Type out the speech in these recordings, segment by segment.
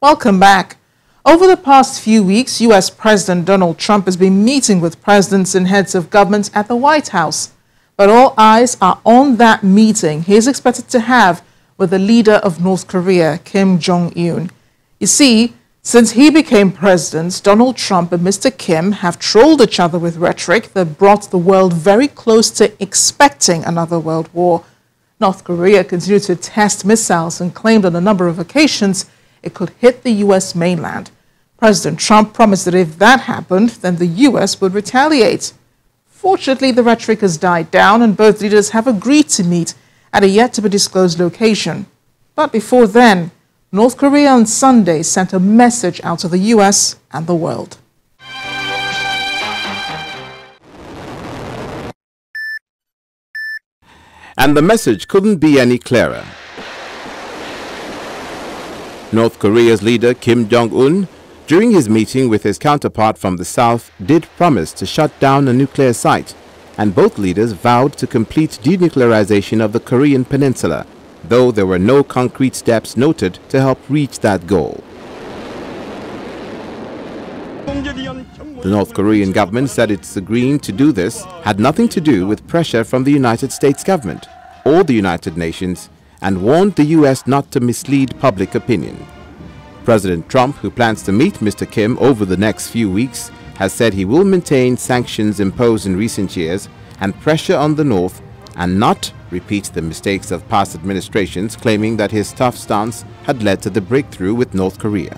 Welcome back. Over the past few weeks, U.S. President Donald Trump has been meeting with presidents and heads of government at the White House. But all eyes are on that meeting he is expected to have with the leader of North Korea, Kim Jong-un. You see, since he became president, Donald Trump and Mr. Kim have trolled each other with rhetoric that brought the world very close to expecting another world war. North Korea continued to test missiles and claimed on a number of occasions it could hit the U.S. mainland. President Trump promised that if that happened, then the U.S. would retaliate. Fortunately, the rhetoric has died down and both leaders have agreed to meet at a yet-to-be-disclosed location. But before then, North Korea on Sunday sent a message out to the U.S. and the world. And the message couldn't be any clearer. North Korea's leader Kim Jong-un, during his meeting with his counterpart from the south, did promise to shut down a nuclear site, and both leaders vowed to complete denuclearization of the Korean peninsula, though there were no concrete steps noted to help reach that goal. The North Korean government said its agreeing to do this had nothing to do with pressure from the United States government or the United Nations, and warned the U.S. not to mislead public opinion. President Trump, who plans to meet Mr. Kim over the next few weeks, has said he will maintain sanctions imposed in recent years and pressure on the North and not repeat the mistakes of past administrations, claiming that his tough stance had led to the breakthrough with North Korea.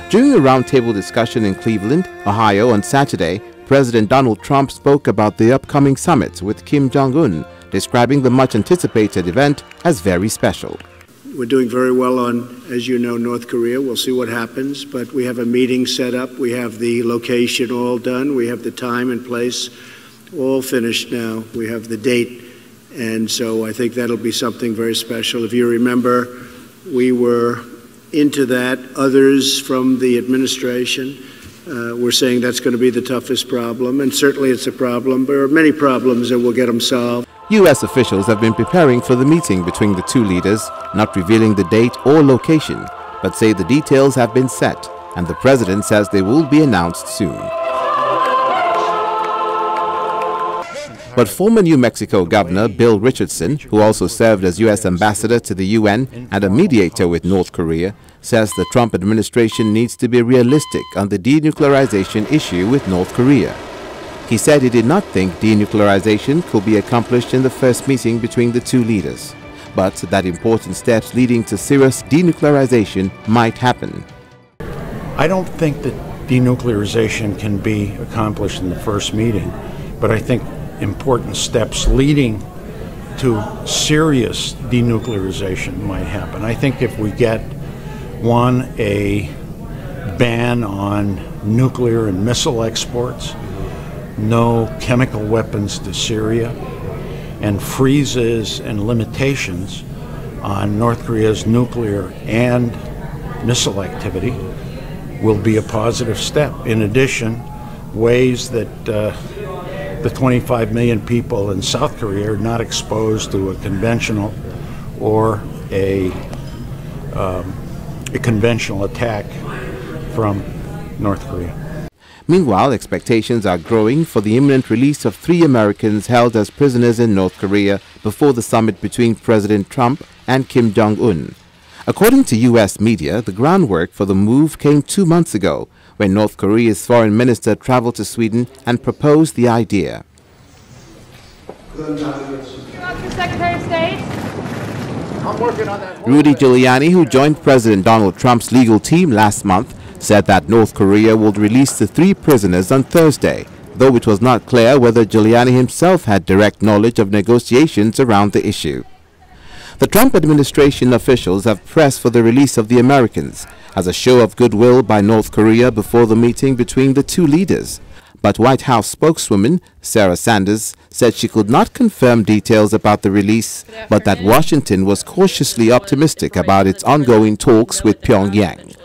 During a roundtable discussion in Cleveland, Ohio on Saturday, President Donald Trump spoke about the upcoming summit with Kim Jong-un, describing the much-anticipated event as very special. We're doing very well on, as you know, North Korea. We'll see what happens, but we have a meeting set up. We have the location all done. We have the time and place all finished now. We have the date, and so I think that'll be something very special. If you remember, we were into that. Others from the administration were saying that's going to be the toughest problem, and certainly it's a problem. There are many problems and we'll get them solved. U.S. officials have been preparing for the meeting between the two leaders, not revealing the date or location, but say the details have been set, and the president says they will be announced soon. But former New Mexico Governor Bill Richardson, who also served as U.S. ambassador to the UN and a mediator with North Korea, says the Trump administration needs to be realistic on the denuclearization issue with North Korea. He said he did not think denuclearization could be accomplished in the first meeting between the two leaders, but that important steps leading to serious denuclearization might happen. I don't think that denuclearization can be accomplished in the first meeting, but I think important steps leading to serious denuclearization might happen. I think if we get, one, a ban on nuclear and missile exports, no chemical weapons to Syria, and freezes and limitations on North Korea's nuclear and missile activity, will be a positive step. In addition, ways that the 25 million people in South Korea are not exposed to a conventional or a conventional attack from North Korea. Meanwhile, expectations are growing for the imminent release of 3 Americans held as prisoners in North Korea before the summit between President Trump and Kim Jong-un. According to U.S. media, the groundwork for the move came 2 months ago, when North Korea's foreign minister traveled to Sweden and proposed the idea. Secretary of State? Rudy Giuliani, who joined President Donald Trump's legal team last month, said that North Korea would release the 3 prisoners on Thursday, though it was not clear whether Giuliani himself had direct knowledge of negotiations around the issue. The Trump administration officials have pressed for the release of the Americans as a show of goodwill by North Korea before the meeting between the two leaders. But White House spokeswoman Sarah Sanders said she could not confirm details about the release, but that Washington was cautiously optimistic about its ongoing talks with Pyongyang.